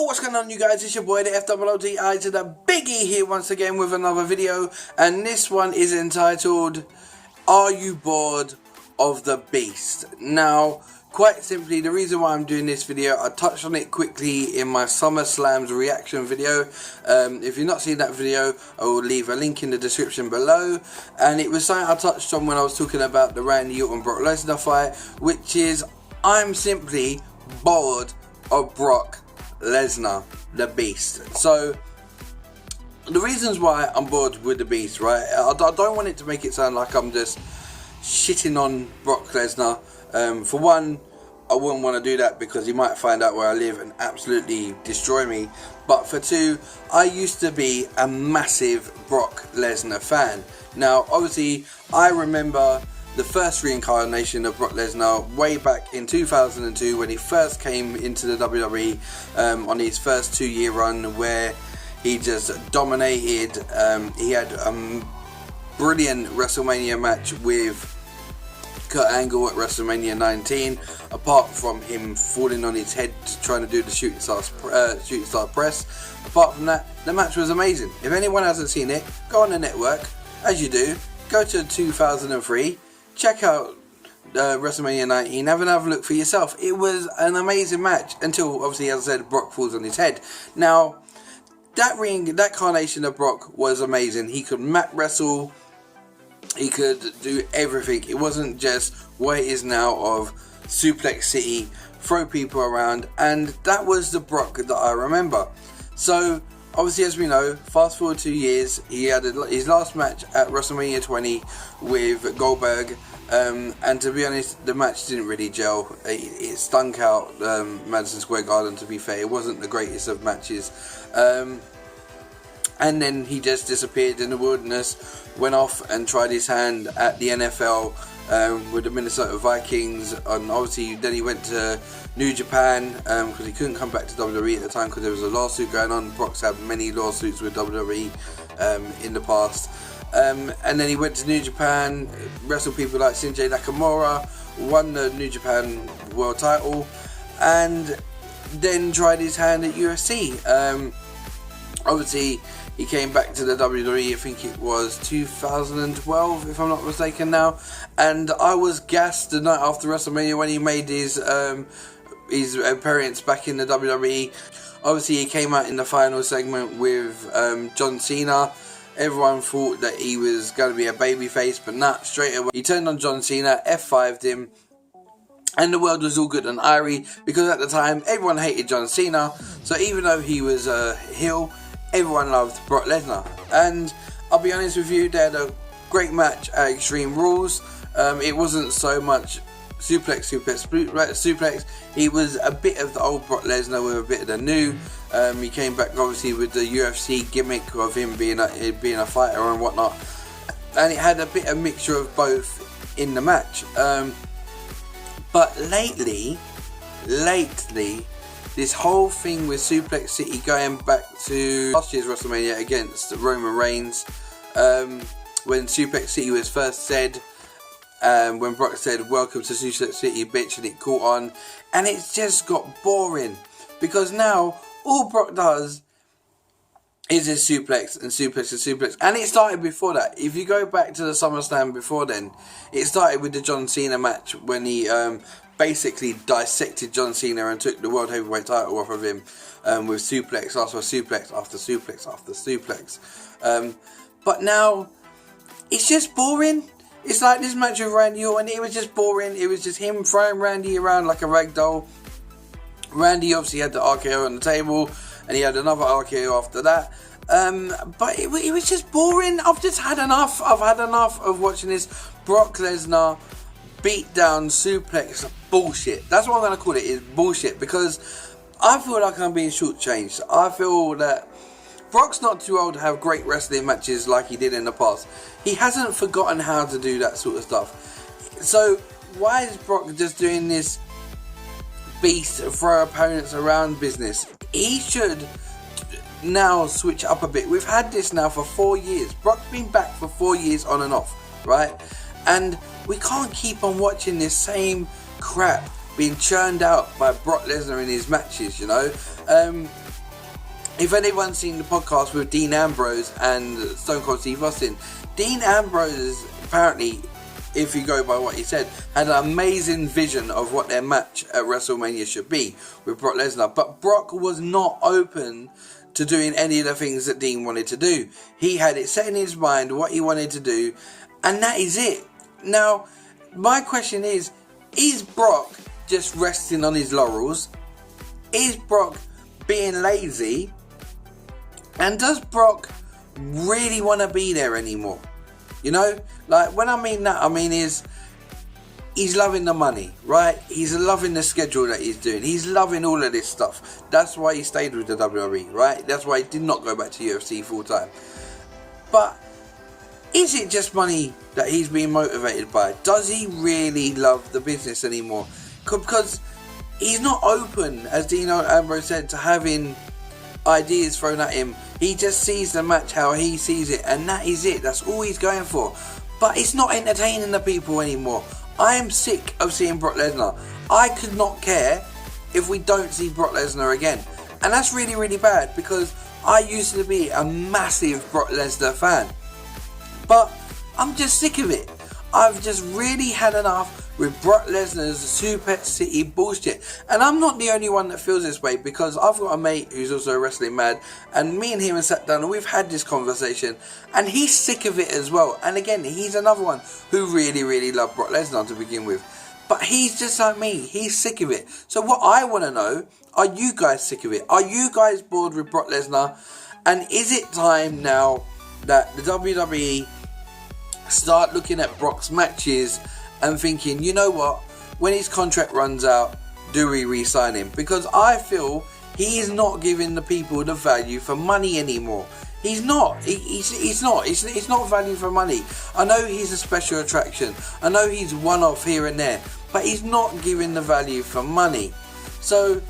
What's going on, you guys? It's your boy the FOOTI to the Biggie here once again with another video, and this one is entitled Are You Bored of the Beast? Now, quite simply, the reason why I'm doing this video, I touched on it quickly in my SummerSlam's reaction video. If you've not seen that video, I will leave a link in the description below. And it was something I touched on when I was talking about the Randy Orton Brock Lesnar fight, which is I'm simply bored of Brock Lesnar, the Beast. So the reasons why I'm bored with the Beast, right? I don't want it to make it sound like I'm just shitting on Brock Lesnar. For one, I wouldn't want to do that because he might find out where I live and absolutely destroy me. But for two, I used to be a massive Brock Lesnar fan. Now, obviously, I remember the first reincarnation of Brock Lesnar way back in 2002 when he first came into the WWE on his first 2-year run, where he just dominated. He had a brilliant WrestleMania match with Kurt Angle at WrestleMania 19, apart from him falling on his head trying to do the shooting star press. Apart from that, the match was amazing. If anyone hasn't seen it, go on the network, as you do, go to 2003, check out WrestleMania 19, have another look for yourself. It was an amazing match until, obviously, as I said, Brock falls on his head. Now, that carnation of Brock was amazing. He could mat wrestle, he could do everything. It wasn't just what it is now of Suplex City, throw people around, and that was the Brock that I remember. So, obviously, as we know, fast forward 2 years, he had his last match at WrestleMania 20 with Goldberg, and to be honest, the match didn't really gel. It stunk out Madison Square Garden, to be fair. It wasn't the greatest of matches. And then he just disappeared in the wilderness, went off and tried his hand at the NFL with the Minnesota Vikings, and obviously then he went to New Japan because he couldn't come back to WWE at the time because there was a lawsuit going on. Brock's had many lawsuits with WWE in the past. And then he went to New Japan, wrestled people like Shinsuke Nakamura, won the New Japan World title, and then tried his hand at UFC. Obviously, he came back to the WWE, I think it was 2012, if I'm not mistaken now. And I was gassed the night after WrestleMania when he made his appearance back in the WWE. Obviously, he came out in the final segment with John Cena. Everyone thought that he was going to be a babyface, but not straight away. He turned on John Cena, F5'd him, and the world was all good and airy because at the time, everyone hated John Cena. So even though he was a heel, everyone loved Brock Lesnar. And I'll be honest with you, they had a great match at Extreme Rules. It wasn't so much suplex. He was a bit of the old Brock Lesnar with a bit of the new. He came back obviously with the UFC gimmick of him being a fighter and whatnot. And it had a bit of mixture of both in the match. But lately, this whole thing with Suplex City going back to last year's WrestleMania against Roman Reigns, when Suplex City was first said, when Brock said, "Welcome to Suplex City, bitch," and it caught on, and it's just got boring, because now all Brock does is his suplex and suplex and suplex, and it started before that. If you go back to the SummerSlam before then, it started with the John Cena match when he basically dissected John Cena and took the World Heavyweight title off of him with suplex after suplex after suplex after suplex. But now, it's just boring. It's like this match with Randy Orton, it was just boring. It was just him throwing Randy around like a rag doll. Randy obviously had the RKO on the table, and he had another RKO after that. But it was just boring. I've just had enough. I've had enough of watching this Brock Lesnar beat down suplex bullshit. That's what I'm going to call it, is bullshit, because I feel like I'm being shortchanged. I feel that Brock's not too old to have great wrestling matches like he did in the past. He hasn't forgotten how to do that sort of stuff. So why is Brock just doing this beast throw opponents around business? He should now switch up a bit. We've had this now for 4 years. Brock's been back for 4 years on and off, right? And we can't keep on watching this same crap being churned out by Brock Lesnar in his matches, you know. If anyone's seen the podcast with Dean Ambrose and Stone Cold Steve Austin, Dean Ambrose apparently, if you go by what he said, had an amazing vision of what their match at WrestleMania should be with Brock Lesnar. But Brock was not open to doing any of the things that Dean wanted to do. He had it set in his mind what he wanted to do, and that is it. Now, my question is Brock just resting on his laurels? Is Brock being lazy? And does Brock really want to be there anymore? You know, like when I mean that, I mean he's loving the money, right? He's loving the schedule that he's doing. He's loving all of this stuff. That's why he stayed with the WWE, right? That's why he did not go back to UFC full time. But is it just money that he's being motivated by? Does he really love the business anymore? Because he's not open, as Dean Ambrose said, to having ideas thrown at him. He just sees the match how he sees it, and that is it. That's all he's going for. But it's not entertaining the people anymore. I am sick of seeing Brock Lesnar. I could not care if we don't see Brock Lesnar again. And that's really, really bad, because I used to be a massive Brock Lesnar fan. But I'm just sick of it. I've just really had enough with Brock Lesnar's Super City bullshit. And I'm not the only one that feels this way, because I've got a mate who's also a wrestling mad, and me and him have sat down and we've had this conversation, and he's sick of it as well. And again, he's another one who really, really loved Brock Lesnar to begin with. But he's just like me, he's sick of it. So what I want to know, are you guys sick of it? Are you guys bored with Brock Lesnar? And is it time now that the WWE start looking at Brock's matches and thinking, you know what, when his contract runs out, do we re-sign him? Because I feel he is not giving the people the value for money anymore. He's not. He's not. It's not value for money. I know he's a special attraction. I know he's one-off here and there. But he's not giving the value for money. So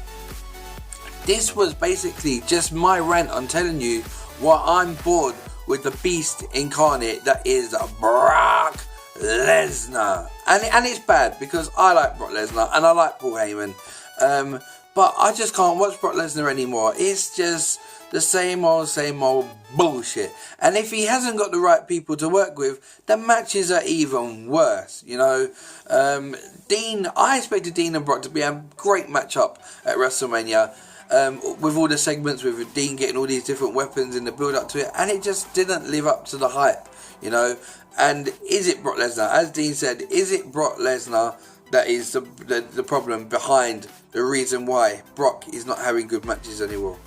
this was basically just my rant on telling you why I'm bored with the beast incarnate that is Brock Lesnar. And it's bad, because I like Brock Lesnar and I like Paul Heyman. But I just can't watch Brock Lesnar anymore. It's just the same old bullshit. And if he hasn't got the right people to work with, the matches are even worse, you know. I expected Dean and Brock to be a great matchup at WrestleMania. With all the segments, with Dean getting all these different weapons in the build up to it, and it just didn't live up to the hype, you know. And is it Brock Lesnar? As Dean said, is it Brock Lesnar that is the problem behind the reason why Brock is not having good matches anymore?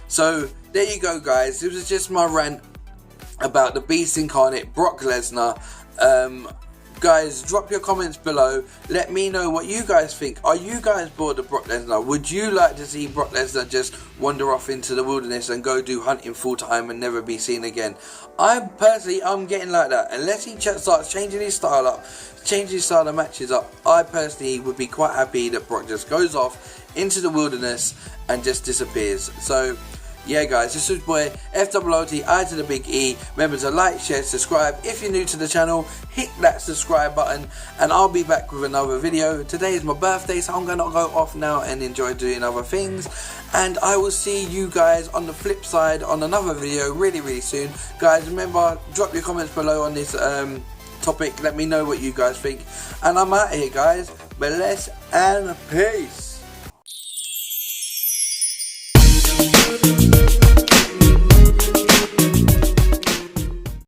So there you go, guys. This was just my rant about the beast incarnate, Brock Lesnar. Guys, drop your comments below. Let me know what you guys think. Are you guys bored of Brock Lesnar? Would you like to see Brock Lesnar just wander off into the wilderness and go do hunting full time and never be seen again? I'm getting like that. Unless he starts changing his style up, changing his style of matches up, I personally would be quite happy that Brock just goes off into the wilderness and just disappears. So yeah, guys, this is boy FOOT I to the big E. Remember to like, share, subscribe. If you're new to the channel, hit that subscribe button, and I'll be back with another video. Today is my birthday, so I'm going to go off now and enjoy doing other things, and I will see you guys on the flip side on another video really, really soon. Guys, remember, drop your comments below on this topic. Let me know what you guys think, and I'm out of here, guys. Bless and peace.